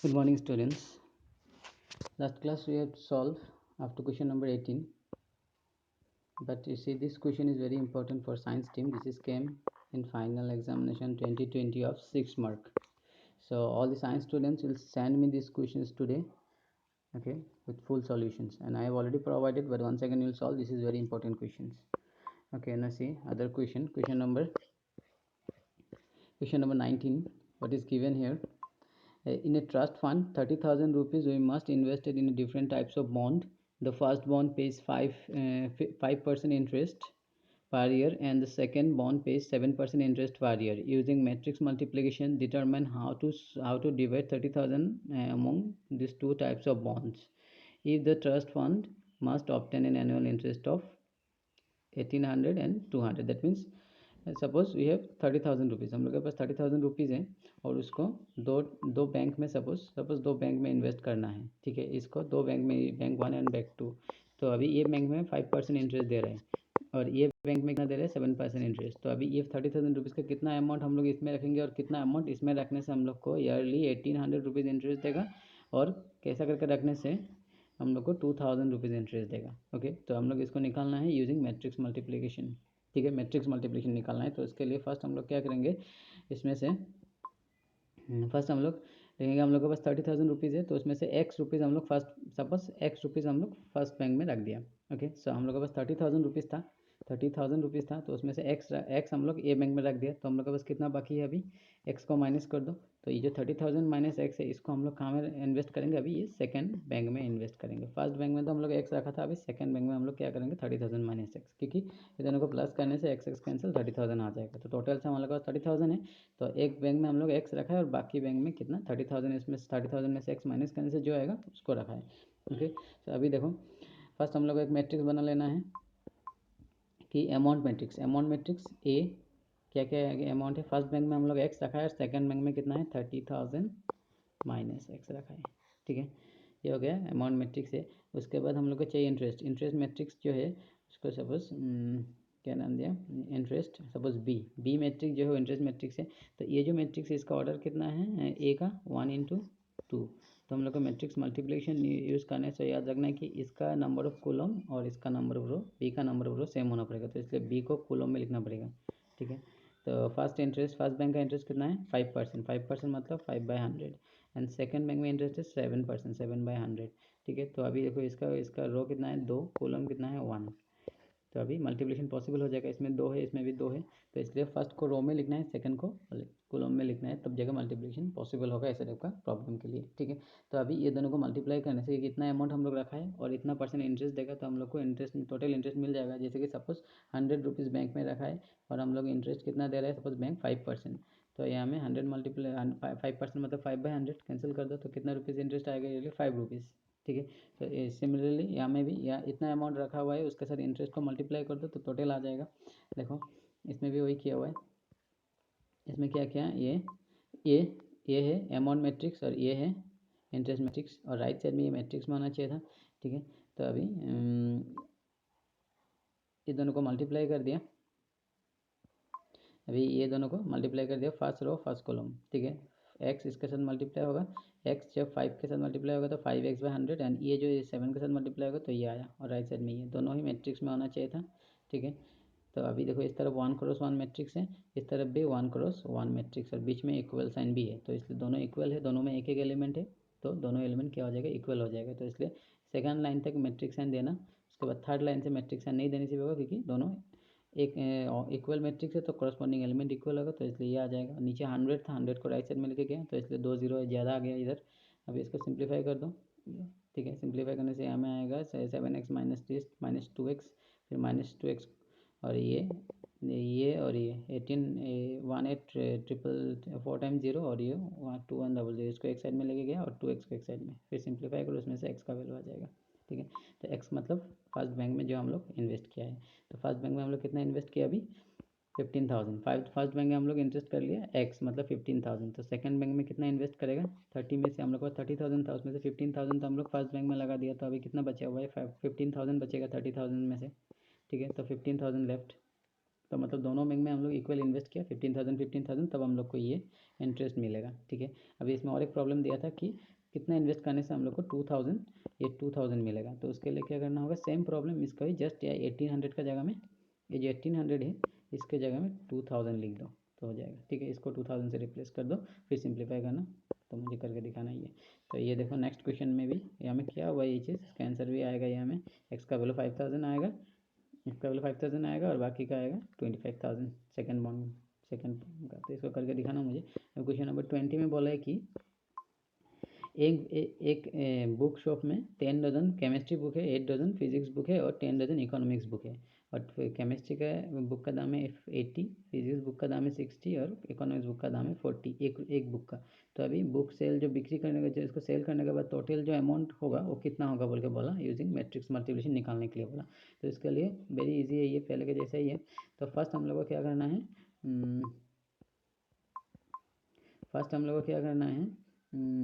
Good morning, students. Last class we have solved up to question number 18. But you see, this question is very important for science team. This is came in final examination 2020 of 6 mark. So all the science students will send me these questions today, okay, with full solutions. And I have already provided, but once again you'll solve. This is very important questions. Okay, now see other question. Question number 19. What is given here? In a trust fund, 30,000 rupees we must invest it in different types of bond. The first bond pays 5% interest per year, and the second bond pays 7% interest per year. Using matrix multiplication, determine how to divide 30,000 among these two types of bonds. If the trust fund must obtain an annual interest of 1800 and 200, that means suppose we have 30,000 rupees, हम लोग के पास 30,000 rupees है और उसको दो bank में suppose दो bank में इन्वेस्ट करना है, ठीक है। इसको दो बैंक में, बैंक 1 एंड बैंक 2, तो अभी ये बैंक में 5% इंटरेस्ट दे रहे हैं और ये बैंक में कितना दे रहे हैं, 7% इंटरेस्ट। तो अभी ये 30,000 रुपीज़ का कितना अमाउंट हम लोग इसमें रखेंगे और कितना अमाउंट इसमें रखने से हम लोग को ईयरली 1800 रुपीज़ इंटरेस्ट देगा, और कैसा करके रखने से हम लोग को 2000 रुपीज़ इंटरेस्ट देगा। ओके, तो हम लोग इसको निकालना है यूजिंग मैट्रिक्स मल्टीप्लिकेशन, ठीक है। मैट्रिक्स मल्टीप्लिकेशन निकालना है, तो इसके लिए फर्स्ट हम लोग क्या करेंगे, इसमें से फर्स्ट हम लोग देखेंगे, हम लोग के पास 30,000 रुपीज़ है, तो उसमें से एक्स रुपीज़ हम लोग फर्स्ट सपोज एक्स रुपीज़ हम लोग फर्स्ट बैंक में रख दिया। ओके, सो हम लोग के पास 30,000 रुपीज़ था, 30,000 रुपीज़ था, तो उसमें से एक्स हम लोग ए बैंक में रख दिया। तो हम लोग के पास कितना बाकी है, अभी एक्स को माइनस कर दो, तो ये जो 30,000 माइनस एक्स है, इसको हम लोग कहाँ में इन्वेस्ट करेंगे, अभी ये सेकंड बैंक में इन्वेस्ट करेंगे। फर्स्ट बैंक में तो हम लोग एक्स रखा था, अभी सेकंड बैंक में हम लोग क्या करेंगे, 30,000 माइनस एक्स, क्योंकि ये दोनों को प्लस करने से एक्स कैंसिल, 30,000 आ जाएगा। तो टोटल से हमारे पास 30,000 है, तो एक बैंक में हम लोग एक्स रखा है और बाकी बैंक में कितना 30,000, इसमें 30,000 में से एक्स माइनस करने से जो आएगा उसको रखा है। ओके, तो अभी देखो फर्स्ट हम लोग एक मैट्रिक्स बना लेना है कि अमाउंट मैट्रिक्स ए क्या क्या अमाउंट है। फर्स्ट बैंक में हम लोग एक्स रखा है, सेकंड बैंक में कितना है, 30,000 माइनस एक्स रखा है, ठीक है। ये हो गया अमाउंट मैट्रिक्स है। उसके बाद हम लोग को चाहिए इंटरेस्ट मैट्रिक्स जो है उसको सपोज क्या नाम दिया, इंटरेस्ट सपोज बी मैट्रिक्स जो है इंटरेस्ट मैट्रिक्स है। तो ये जो मैट्रिक्स है इसका ऑर्डर कितना है, ए का 1/2। तो हम लोग को मैट्रिक्स मल्टीप्लिकेशन यूज़ करने से याद रखना है कि इसका नंबर ऑफ कॉलम और इसका नंबर ऑफ रो, बी का नंबर ऑफ रो सेम होना पड़ेगा, तो इसलिए बी को कॉलम में लिखना पड़ेगा, ठीक है। तो फर्स्ट बैंक का इंटरेस्ट कितना है, 5% मतलब 5/100, एंड सेकंड बैंक में इंटरेस्ट है 7%, 7/100, ठीक है। तो अभी देखो इसका रो कितना है 2, कॉलम कितना है 1, तो अभी मल्टीप्लिकेशन पॉसिबल हो जाएगा। इसमें 2 है, इसमें भी 2 है, तो इसलिए फर्स्ट को रो में लिखना है, सेकंड को कॉलम में लिखना है, तब जगह मल्टीप्लिकेशन पॉसिबल होगा ऐसे टाइप का प्रॉब्लम के लिए, ठीक है। तो अभी ये दोनों को मल्टीप्लाई करने से कितना अमाउंट हम लोग रखा है और इतना परसेंट इंटरेस्ट देगा, तो हम लोग को इंटरेस्ट टोटल इंटरेस्ट मिल जाएगा। जैसे कि सपोज 100 रुपीज़ बैंक में रखा है और हम लोग इंटरेस्ट कितना दे रहा है, सपोज बैंक 5%, तो यहाँ में 100 मल्टीप्लाई 5% मतलब 5/100 कैंसिल कर दो, तो कितना रुपीज़ इंटरेस्ट आएगा, ये 5 रुपीज़, ठीक है। तो सिमिलरली यहाँ में भी यहाँ इतना अमाउंट रखा हुआ है, उसके साथ इंटरेस्ट को मल्टीप्लाई कर दो तो टोटल आ जाएगा। देखो इसमें भी वही किया हुआ है, इसमें क्या किया, ये है अमाउंट मैट्रिक्स और ये है इंटरेस्ट मैट्रिक्स, और राइट साइड में ये मैट्रिक्स में आना चाहिए था, ठीक है। तो अभी ये दोनों को मल्टीप्लाई कर दिया, अभी ये दोनों को मल्टीप्लाई कर दिया, फर्स्ट रो फर्स्ट कॉलम, ठीक है। एक्स इसके साथ मल्टीप्लाई होगा, एक्स जब 5 के साथ मल्टीप्लाई होगा तो 5x/100, एंड ये जो 7 के साथ मल्टीप्लाई होगा तो ये आया, और राइट साइड में ये दोनों ही मैट्रिक्स में आना चाहिए था, ठीक है। तो अभी देखो इस तरफ 1x1 मैट्रिक्स है, इस तरफ भी 1x1 मैट्रिक्स, और बीच में इक्वल साइन भी है, तो इसलिए दोनों इक्वल है, दोनों में एक एक एलिमेंट है, तो दोनों एलिमेंट क्या हो जाएगा, इक्वल हो जाएगा। तो इसलिए सेकंड लाइन तक मैट्रिक्स साइन देना, उसके बाद थर्ड लाइन से मैट्रिक्स साइन नहीं देने से होगा, क्योंकि दोनों एक इक्वल मैट्रिक्स है तो कॉरस्पॉन्डिंग एलिमेंट इक्वल होगा, तो इसलिए ये आ जाएगा। नीचे 100 था, 100 को राइट साइड में लेके गया, तो इसलिए 2 0 ज़्यादा आ गया इधर। अभी इसको सिंप्लीफाई कर दो, ठीक है। सिंप्लीफाई करने से यहाँ में आएगा 7x माइनस 2x, फिर -2x, और ये और ये 4 टाइम्स 0, और ये 2100, इसको एक साइड में लेके गया और 2x को एक साइड में, फिर सिंप्लीफाई करो, उसमें से x का वैल्यू आ जाएगा, ठीक है। तो x मतलब फर्स्ट बैंक में जो हम लोग इन्वेस्ट किया है, तो फर्स्ट बैंक में हम लोग कितना इन्वेस्ट किया, अभी 15,000। फर्स्ट बैंक में हम लोग इंटरेस्ट कर लिया x मतलब 15,000, तो सेकंड बैंक में कितना इन्वेस्ट करेगा, 30 में से हम लोग को 30,000 था, उसमें से 15,000 तो हम लोग फर्स्ट बैंक में लगा दिया, तो अभी कितना बचा हुआ है, 15,000 बचेगा 30,000 में से, ठीक है। तो 15,000 लेफ्ट, तो मतलब दोनों बैंक में हम लोग इक्वल इन्वेस्ट किया 15,000 15,000, तब हम लोग को ये इंटरेस्ट मिलेगा। ठीक है, अभी इसमें और एक प्रॉब्लम दिया था कि कितना इन्वेस्ट करने से हम लोग को 2000 ये 2000 मिलेगा। तो उसके लिए क्या करना होगा, सेम प्रॉब्लम इसका ही, जस्ट या 1800 का जगह में ये जो 1800 है इसके जगह में 2000 लिख दो तो हो जाएगा। ठीक है, इसको 2000 से रिप्लेस कर दो, फिर सिंप्लीफाई करना, तो मुझे करके दिखाना ही है। तो ये देखो नेक्स्ट क्वेश्चन में भी यहाँ में क्या हुआ, ये चीज़ इसका आंसर भी आएगा। यहाँ में एक्स का वैल्यू 5000 आएगा, इसका वैल्यू 5000 आएगा और बाकी का आएगा 25000 सेकंड बॉन्ड सेकंड का। तो इसको करके दिखाना मुझे। क्वेश्चन नंबर 20 में बोला है कि एक बुक शॉप में 10 डजन केमिस्ट्री बुक है, 8 डजन फिजिक्स बुक है और 10 डजन इकोनॉमिक्स बुक है। और केमिस्ट्री का बुक का दाम है 80, फिजिक्स बुक का दाम है 60 और इकोनॉमिक्स बुक का दाम है 40 एक बुक का। तो अभी बुक सेल जो बिक्री करने का, जो इसको सेल करने के बाद टोटल जो अमाउंट होगा वो कितना होगा बोल के बोला, यूजिंग मैट्रिक्स मल्टीप्लिकेशन निकालने के लिए बोला। तो इसके लिए वेरी इजी है, ये पहले के जैसा ही है। तो फर्स्ट हम लोग को क्या करना है,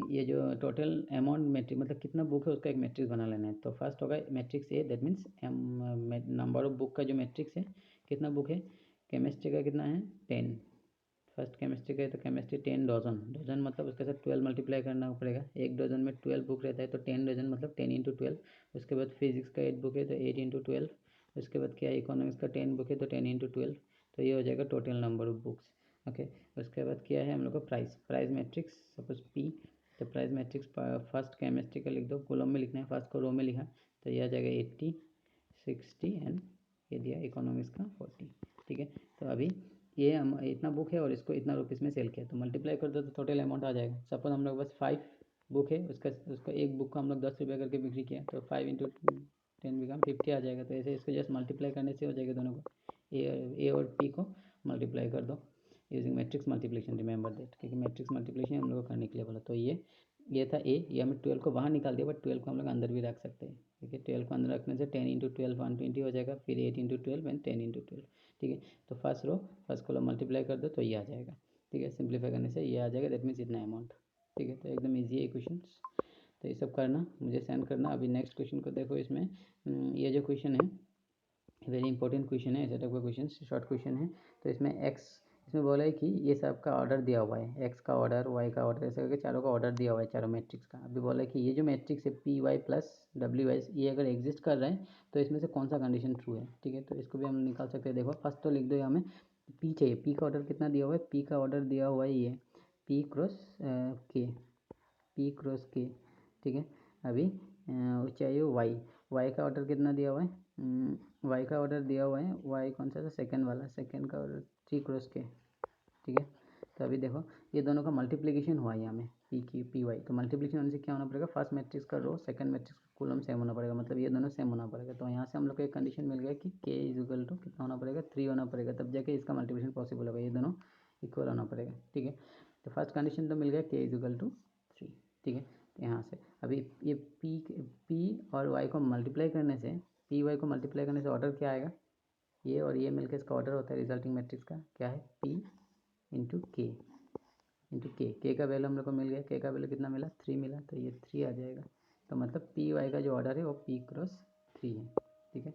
ये जो टोटल अमाउंट मैट्रिक्स मतलब कितना बुक है उसका एक मैट्रिक्स बना लेना है। तो फर्स्ट होगा matrix A, that means number of book का जो मैट्रिक्स है, कितना बुक है, केमिस्ट्री का कितना है 10, फर्स्ट केमिस्ट्री का है तो केमिस्ट्री 10 डजन, डजन मतलब उसके साथ 12 मल्टीप्लाई करना पड़ेगा। एक डजन में 12 बुक रहता है तो 10 डजन मतलब 10 इंटू 12। उसके बाद फिजिक्स का 8 बुक है तो 8 इंटू 12। उसके बाद क्या है, इकोनॉमिक्स का 10 बुक है तो 10 इंटू 12। तो ये हो जाएगा total number of books. Okay, उसके बाद क्या है हम लोग को प्राइस मैट्रिक्स, सपोज पी। तो प्राइस मैट्रिक्स फर्स्ट केमिस्ट्री का लिख दो, कॉलम में लिखना है, फर्स्ट को रो में लिखा, तो ये आ जाएगा 80, 60 एंड ये दिया इकोनॉमिक्स का 40। ठीक है, तो अभी ये हम इतना बुक है और इसको इतना रुपीज़ में सेल किया, तो मल्टीप्लाई कर दो तो टोटल अमाउंट आ जाएगा। सपोज हम लोग बस 5 बुक है, उसका एक बुक का हम लोग 10 रुपये करके बिक्री किया, तो 5 इंटू 10 बिकम 50 आ जाएगा। तो ऐसे इसको जस्ट मल्टीप्लाई करने से हो जाएगा, दोनों को ए और पी को मल्टीप्लाई कर दो using matrix multiplication, remember that, क्योंकि मैट्रिक्स मल्टीप्लिकेशन हम लोग को करने के लिए बोला। तो ये था ए, ये हमें 12 को बाहर निकाल दिया, बट 12 को हम लोग अंदर भी रख सकते हैं। ठीक है, 12 को अंदर रखने से 10 इंटू 12 120 हो जाएगा, फिर 8 इंटू 12 एंड 10 इंटू 12। ठीक है, तो first row first column multiply कर दो तो ये आ जाएगा। ठीक है, सिंप्लीफाई करने से ये आ जाएगा, दैट मीन्स इतना अमाउंट। ठीक है, तो एकदम ईजी है क्वेश्चन। तो ये सब करना, मुझे सेंड करना। अभी नेक्स्ट क्वेश्चन को देखो, इसमें ये जो क्वेश्चन है वेरी इंपॉर्टेंट क्वेश्चन है, ऐसे टाइप का क्वेश्चन, शॉर्ट क्वेश्चन है। तो इसमें बोला है कि ये सब का ऑर्डर दिया हुआ है, एक्स का ऑर्डर, वाई का ऑर्डर, ऐसे करके चारों का ऑर्डर दिया हुआ है, चारों मैट्रिक्स का। अभी बोला है कि ये जो मैट्रिक्स है P Y plus W Y, ये अगर एग्जिस्ट कर रहा है तो इसमें से कौन सा कंडीशन ट्रू है। ठीक है, तो इसको भी हम निकाल सकते हैं। देखो फर्स्ट तो लिख दो, यहाँ में पी चाहिए, पी का ऑर्डर कितना दिया हुआ है, पी का ऑर्डर दिया हुआ है ये पी क्रॉस के, पी क्रॉस के। ठीक है, अभी चाहिए वाई का ऑर्डर कितना दिया हुआ है, वाई का ऑर्डर दिया हुआ है, वाई कौन सा था, सेकंड वाला, सेकंड का ऑर्डर 3 क्रॉस के। ठीक है, तो अभी देखो ये दोनों का मल्टीप्लिकेशन हुआ है यहाँ में पी की पी वाई, तो मल्टीप्लिकेशन होने से क्या होना पड़ेगा, फर्स्ट मैट्रिक्स का रो सेकंड मैट्रिक्स का कॉलम सेम होना पड़ेगा, मतलब ये दोनों सेम होना पड़ेगा। तो यहाँ से हम लोग को एक कंडीशन मिल गया कि के इज इक्वल टू कितना होना पड़ेगा, 3 होना पड़ेगा, तब जाके इसका मल्टीप्लिकेशन पॉसिबल होगा, ये दोनों इक्वल होना पड़ेगा। ठीक है, तो फर्स्ट कंडीशन तो मिल गया के इज इक्वल टू 3। ठीक है, तो यहाँ से अभी ये पी और वाई को मल्टीप्लाई करने से, पी वाई को मल्टीप्लाई करने से ऑर्डर क्या आएगा, ये और ये मिलकर इसका ऑर्डर होता है रिजल्टिंग मैट्रिक्स का, क्या है पी इंटू के का वैल्यू हम लोग को मिल गया, के का वैल्यू कितना मिला 3 मिला, तो ये 3 आ जाएगा। तो मतलब पी वाई का जो ऑर्डर है वो पी क्रॉस 3 है। ठीक है,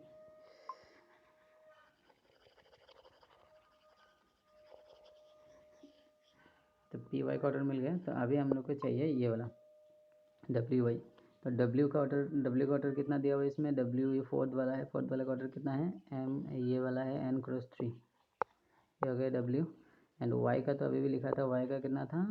तो पी वाई का ऑर्डर मिल गया। तो अभी हम लोग को चाहिए ये वाला डब्ल्यू वाई। तो डब्ल्यू का ऑर्डर कितना दिया हुआ है इसमें, डब्ल्यू ये फोर्थ वाला है, फोर्थ वाले का ऑर्डर कितना है एम, ये वाला है एन क्रॉस 3, ये हो गया डब्ल्यू। एंड वाई का तो अभी भी लिखा था, वाई का कितना था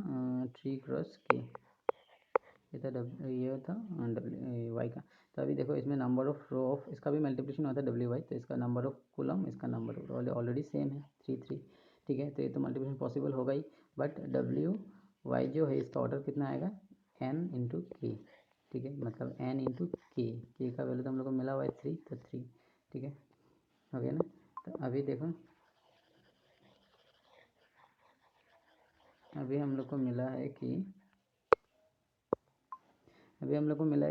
3 क्रॉस के, ये था ये था डब्ल्यू वाई का। तो अभी देखो इसमें नंबर ऑफ रो ऑफ, इसका भी मल्टीप्लिकेशन होता है डब्ल्यू वाई, तो इसका नंबर ऑफ कॉलम, इसका नंबर ऑफ ऑलरेडी सेम है 3 3। ठीक है, तो ये तो मल्टीप्लिकेशन पॉसिबल होगा ही, बट डब्ल्यू वाई जो है इसका ऑर्डर कितना आएगा एन इंटू के। ठीक है, मतलब एन इंटू के का वैल्यू तो हम लोग को मिला हुआ है 3, तो 3। ठीक है, हो गया ना। तो अभी देखो, अभी हम लोग को मिला है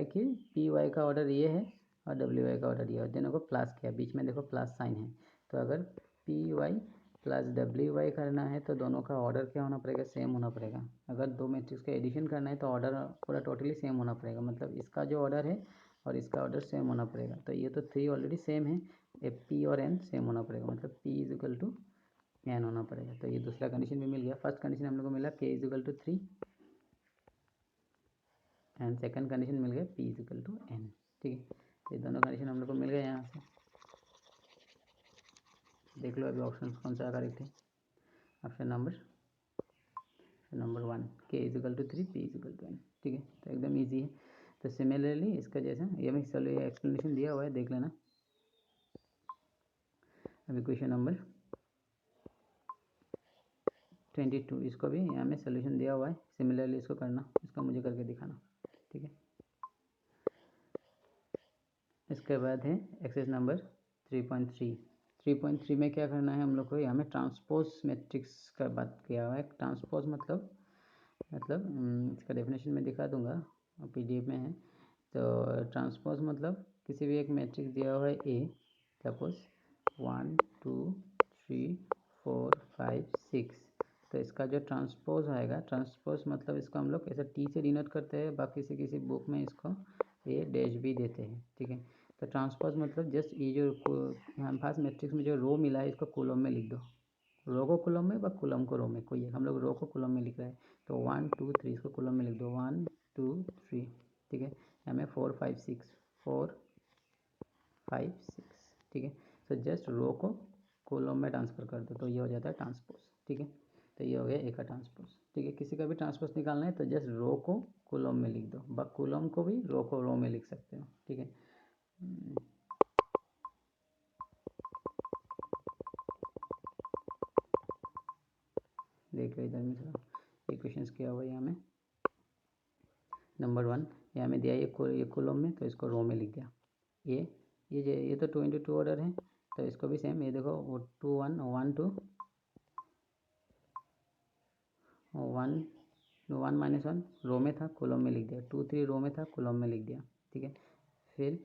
कि पी वाई का ऑर्डर ये है और डब्ल्यू वाई का ऑर्डर ये है, दोनों को प्लस किया, बीच में देखो प्लस साइन है। तो अगर P Y plus W Y करना है तो दोनों का ऑर्डर क्या होना पड़ेगा, सेम होना पड़ेगा। अगर दो मैट्रिक्स का एडिशन करना है तो ऑर्डर पूरा टोटली सेम होना पड़ेगा, मतलब इसका जो ऑर्डर है और इसका ऑर्डर सेम होना पड़ेगा। तो ये तो 3 ऑलरेडी सेम है, पी और एन सेम होना पड़ेगा, मतलब P is equal to N होना पड़ेगा। तो ये दूसरा कंडीशन भी मिल गया। फर्स्ट कंडीशन हम लोग को मिला k is equal to 3 and second condition मिल गया p is equal to n। ठीक है, तो ये दोनों कंडीशन हम लोग को मिल गए। यहाँ से देख लो अभी ऑप्शन कौन सा करेक्ट है। Option number 1 k is equal to 3 p is equal to n। ठीक है, तो एकदम ईजी है। तो सिमिलरली इसका जैसा ये मैं चलो ये एक्सप्लेनेशन दिया हुआ है, देख लेना। अभी क्वेश्चन नंबर 22, इसको भी यहाँ में सोल्यूशन दिया हुआ है। सिमिलरली इसको करना, इसको मुझे करके दिखाना। ठीक है, इसके बाद है एक्सरसाइज नंबर 3.3। 3.3 में क्या करना है हम लोग को, यहाँ में ट्रांसपोज मैट्रिक्स का बात किया हुआ है। ट्रांसपोज मतलब इसका डेफिनेशन में दिखा दूंगा, PDF में है। तो ट्रांसपोज मतलब किसी भी एक मैट्रिक्स दिया हुआ है A, सपोज 1 2 3 4 5 6, तो इसका जो ट्रांसपोज आएगा, ट्रांसपोज मतलब इसको हम लोग ऐसा T से डिनोट करते हैं, बाकी किसी बुक में इसको ये डैश भी देते हैं। ठीक है, तो ट्रांसपोज मतलब जस्ट ये जो यहाँ पास मैट्रिक्स में जो रो मिला है इसको कॉलम में लिख दो। रो को कॉलम में व कॉलम को रो में, कोई है, हम लोग रो को कॉलम में लिख रहे हैं। तो 1 2 3 इसको कॉलम में लिख दो, 1 2 3। ठीक है, हमें 4 5 6 4 5 6। ठीक है, तो जस्ट रो को कॉलम में ट्रांसफर कर दो, तो ये हो जाता है ट्रांसपोज। ठीक है, तो ये हो गया एक का ट्रांसपोज। ठीक है, किसी का भी ट्रांसपोज निकालना है तो जस्ट रो को कॉलम में लिख दो, व कॉलम को भी रो को रो में लिख सकते हो। ठीक है, देख लो इधर में थोड़ा ये क्वेश्चन किया हुआ है। यहाँ में नंबर 1 यहाँ में दिया ये कॉलम में, तो इसको रो में लिख दिया। ये तो 2 into 2 ऑर्डर है, तो इसको भी सेम, ये देखो 2 1 1 2 1 1 माइनस 1 रो में था, कॉलम में लिख दिया। 2 3 रो में था, कॉलम में लिख दिया। ठीक है, फिर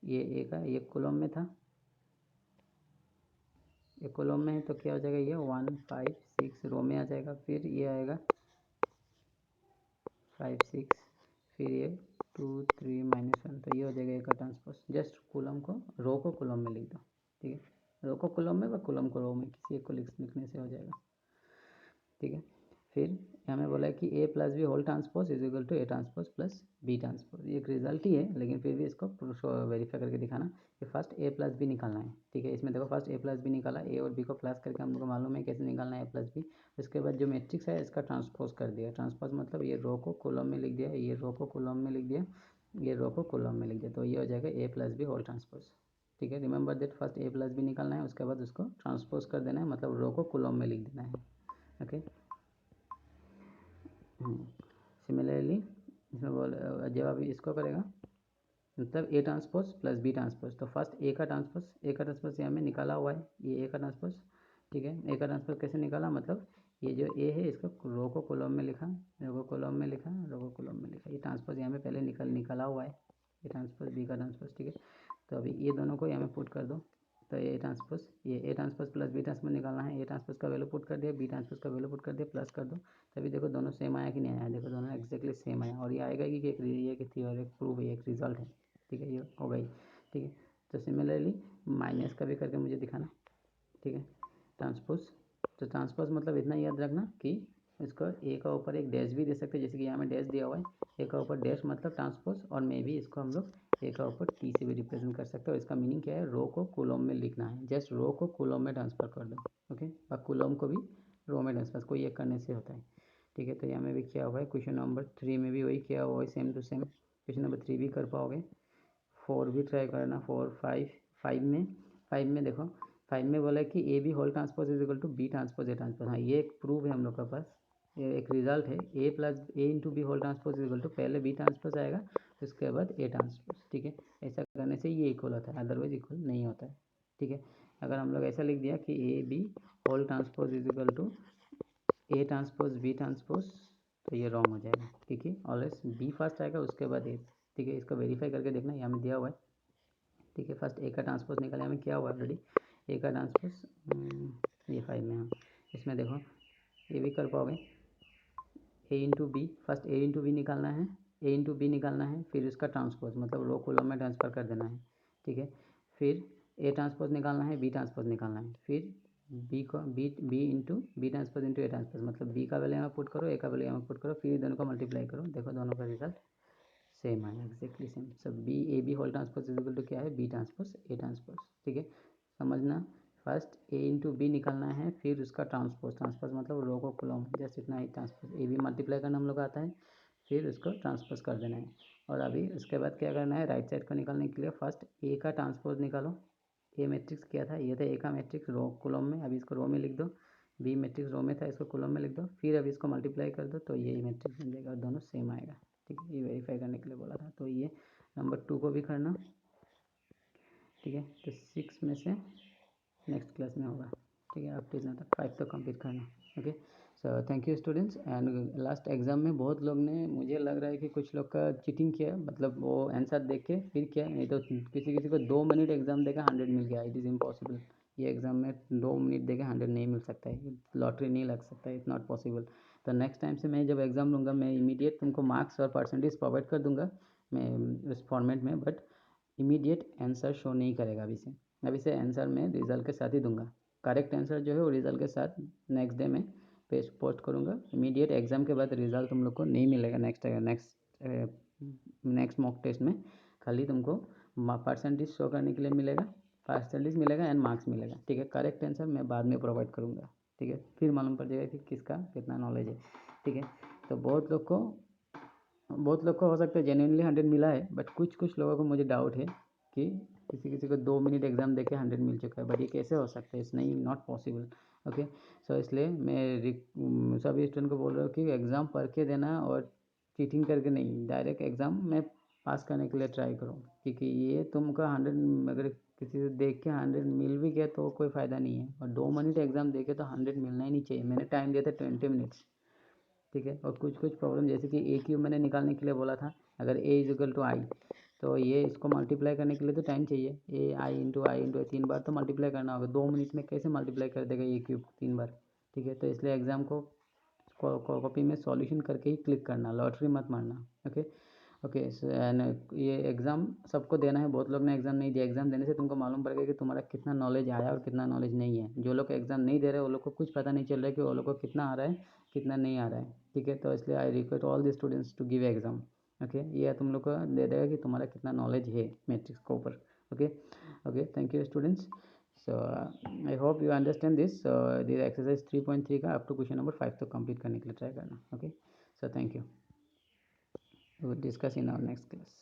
ये ये कॉलम में था, ये कॉलम में है, तो क्या हो जाएगा, ये 1 5 6 रो में आ जाएगा। फिर ये आएगा 5 6, फिर ये 2 3 माइनस 1, तो ये हो जाएगा एक का ट्रांसपोज। जस्ट कॉलम को रो को कॉलम में लिख दो। ठीक है, रो को कॉलम में व कॉलम को रो में, किसी एक को लिखने से हो जाएगा। ठीक है, फिर हमें बोला है कि A plus B whole transpose is equal to A transpose plus B transpose. ये एक रिजल्ट ही है, लेकिन फिर भी इसको वेरीफाई करके दिखाना कि फर्स्ट A प्लस बी निकालना है। ठीक है, इसमें देखो फर्स्ट A प्लस बी निकाला, A और B को प्लस करके हम लोग को मालूम है कैसे निकालना है A प्लस बी। उसके बाद जो मैट्रिक्स है इसका ट्रांसपोज कर दिया। ट्रांसपोज मतलब ये रो को कॉलम में लिख दिया, ये रो को कॉलम में लिख दिया, ये रो को कॉलम में लिख दिया, तो ये हो जाएगा A plus B whole transpose. ठीक है, remember that first A plus B निकालना है, उसके बाद उसको ट्रांसपोज कर देना है, मतलब रो को कॉलम में लिख देना है। ओके, सिमिलरली इसमें जब अभी इसको करेगा मतलब A transpose plus B transpose, तो फर्स्ट A का ट्रांसपोज यहाँ में निकाला हुआ है, ये A का ट्रांसपोज। ठीक है, A का ट्रांसपोज कैसे निकाला, मतलब ये जो A है इसको रो को कॉलम में लिखा, रो को कॉलम में लिखा, रो को कॉलम में लिखा, ये ट्रांसपोज यहाँ में पहले निकाला हुआ है, ये ट्रांसपोज B का ट्रांसपोज। ठीक है, तो अभी ये दोनों को यहाँ में पुट कर दो, तो ये A transpose plus B transpose निकालना है। A ट्रांसपोज का वैल्यू पुट कर दिया, B ट्रांसपोज का वैल्यू पुट कर दिया, प्लस कर दो, तभी देखो दोनों सेम आया कि नहीं आया। देखो दोनों एक्जैक्टली सेम आया, और ये आएगा कि एक ये कि थी और एक प्रूव है, एक रिजल्ट है। ठीक है, ये हो गई। ठीक है, तो सिमिलरली माइनस का भी करके मुझे दिखाना। ठीक है, ट्रांसपोज, तो ट्रांसपोज मतलब इतना याद रखना कि इसको ए का ऊपर एक डैश भी दे सकते हैं, जैसे कि यहाँ में डैश दिया हुआ है, ए का ऊपर डैश मतलब ट्रांसपोज, और मे भी इसको हम लोग ए का ऊपर टी से भी रिप्रेजेंट कर सकते हैं। और इसका मीनिंग क्या है, रो को कॉलम में लिखना है, जस्ट रो को कॉलम में ट्रांसफर कर दो। ओके, और कॉलम को भी रो में ट्रांसफर, कोई एक करने से होता है। ठीक है, तो यहाँ में भी किया हुआ है, क्वेश्चन नंबर 3 में भी वही किया हुआ है, same to same. Question number 3 भी कर पाओगे, 4 भी ट्राई करना, 4 5 5 में देखो, 5 में बोला है कि A B whole transpose is equal to B transpose A transpose. हाँ, ये एक प्रूफ है हम लोग के पास, ये एक रिजल्ट है। A plus A into B whole transpose is equal to पहले बी ट्रांसपोज आएगा, उसके बाद ए ट्रांसपोज। ठीक है, ऐसा करने से ये इक्वल होता है, अदरवाइज इक्वल नहीं होता है। ठीक है, अगर हम लोग ऐसा लिख दिया कि A B whole transpose is equal to A transpose B transpose, तो ये रॉन्ग हो जाएगा। ठीक है, ऑलवेज बी फर्स्ट आएगा, उसके बाद ए। ठीक है, इसको वेरीफाई करके देखना, यहाँ में दिया हुआ है। ठीक है, फर्स्ट ए का ट्रांसपोज निकाले, हमें क्या हुआ ऑलरेडी, ए का ट्रांसपोज ये 5 में। हाँ, इसमें देखो ये भी कर पाओगे, ए into B, first A into B निकालना है, ए इंटू बी निकालना है, फिर उसका ट्रांसपोज मतलब रो कॉलम में ट्रांसफर कर देना है। ठीक है, फिर ए ट्रांसपोज निकालना है, बी ट्रांसपोज निकालना है, फिर B into B transpose into A transpose, मतलब बी का वैल्यू यहाँ पुट करो, ए का वैल्यू यहाँ पुट करो, फिर दोनों को मल्टीप्लाई करो, देखो दोनों का रिजल्ट सेम आया, एग्जैक्टली सेम। सब B A B whole transpose is equal to क्या है, बी ट्रांसपोज ए ट्रांसपोज। ठीक है, समझना, फर्स्ट ए इंटू बी निकालना है, फिर उसका ट्रांसपोज, ट्रांसपोज मतलब रो को कॉलम, जस्ट इतना ही ट्रांसपोज, ए बी मल्टीप्लाई करना हम लोग आता है, फिर उसको ट्रांसपोज कर देना है। और अभी उसके बाद क्या करना है, राइट साइड को निकालने के लिए फर्स्ट ए का ट्रांसपोज निकालो, ए मैट्रिक्स क्या था, ये था ए का मैट्रिक्स रो कॉलम में, अभी इसको रो में लिख दो, बी मैट्रिक्स रो में था, इसको कॉलम में लिख दो, फिर अभी इसको मल्टीप्लाई कर दो तो यही मैट्रिक्स बन जाएगा और दोनों सेम आएगा। ठीक है, ये वेरीफाई करने के लिए बोला था, तो ये नंबर 2 को भी करना। ठीक है, तो 6 में से नेक्स्ट क्लास में होगा। ठीक है, आप इतना तक 5 तक कंप्लीट करना। Okay, so thank you students. And last exam में बहुत लोग ने, मुझे लग रहा है कि कुछ लोग का चीटिंग किया, मतलब वो आंसर देख के फिर किया, नहीं तो किसी किसी को 2 मिनट एग्जाम देगा 100 मिल गया, इट इज़ इम्पॉसिबल। ये एग्जाम में 2 मिनट देके 100 नहीं मिल सकता है, लॉटरी नहीं लग सकता है, इट्स नॉट पॉसिबल। तो नेक्स्ट टाइम से मैं जब एग्ज़ाम लूँगा, मैं इमीडिएट तुमको मार्क्स और परसेंटेज प्रोवाइड कर दूंगा मैं उस फॉर्मेट में, बट इमीडिएट आंसर शो नहीं करेगा अभी से आंसर मैं रिजल्ट के साथ ही दूंगा। करेक्ट आंसर जो है वो रिजल्ट के साथ नेक्स्ट डे में पेज पोस्ट करूँगा। इमीडिएट एग्जाम के बाद रिजल्ट तुम लोग को नहीं मिलेगा नेक्स्ट मॉक टेस्ट में, खाली तुमको परसेंटेज शो करने के लिए मिलेगा, परसेंटेज मिलेगा एंड मार्क्स मिलेगा। ठीक है, करेक्ट आंसर मैं बाद में प्रोवाइड करूँगा। ठीक है, फिर मालूम पड़ जाएगा कि किसका कितना नॉलेज है। ठीक है, तो बहुत लोग को हो सकता है जेन्युइनली 100 मिला है, बट कुछ कुछ लोगों को मुझे डाउट है कि किसी किसी को 2 मिनट एग्जाम देके 100 मिल चुका है, बट ये कैसे हो सकता है, इट्स नहीं नॉट पॉसिबल। ओके, सो इसलिए मैं सभी स्टूडेंट को बोल रहा हूँ कि एग्ज़ाम पढ़ के देना और चीटिंग करके नहीं, डायरेक्ट एग्ज़ाम में पास करने के लिए ट्राई करो, क्योंकि ये तुमको 100 अगर किसी से देख के 100 मिल भी गया तो कोई फ़ायदा नहीं है, और 2 मिनट एग्जाम देके तो 100 मिलना ही नहीं चाहिए। मैंने टाइम दिया था 20 मिनट्स। ठीक है, और कुछ कुछ प्रॉब्लम जैसे कि ए क्यूब मैंने निकालने के लिए बोला था, अगर ए इज इक्वल टू आई, तो ये इसको मल्टीप्लाई करने के लिए तो टाइम चाहिए, ए आई इंटू 3 बार तो मल्टीप्लाई करना होगा, 2 मिनट में कैसे मल्टीप्लाई कर देगा ए क्यूब 3 बार। ठीक है, तो इसलिए एग्ज़ाम को कॉपी में सॉल्यूशन करके ही क्लिक करना, लॉटरी मत मारना। ओके, ओके, एंड ये एग्ज़ाम सबको देना है, बहुत लोग ने एग्ज़ाम नहीं दिया, एग्ज़ाम देने से तुमको मालूम पड़ेगा कि तुम्हारा कितना नॉलेज आया और कितना नॉलेज नहीं है। जो लोग एग्ज़ाम नहीं दे रहे वो लोग को कुछ पता नहीं चल रहा है कि वो लोग को कितना आ रहा है कितना नहीं आ रहा है। ठीक है, तो इसलिए I request all the students to give exam. Okay, ये तुम लोग को दे देगा कि तुम्हारा कितना नॉलेज है मैट्रिक्स के ऊपर। Okay, okay, thank you students. So I hope you understand this. This exercise 3.3 का अप टू क्वेश्चन नंबर 5 तक कंप्लीट करने के लिए ट्राई करना। Okay, so thank you, we will discuss in our next class.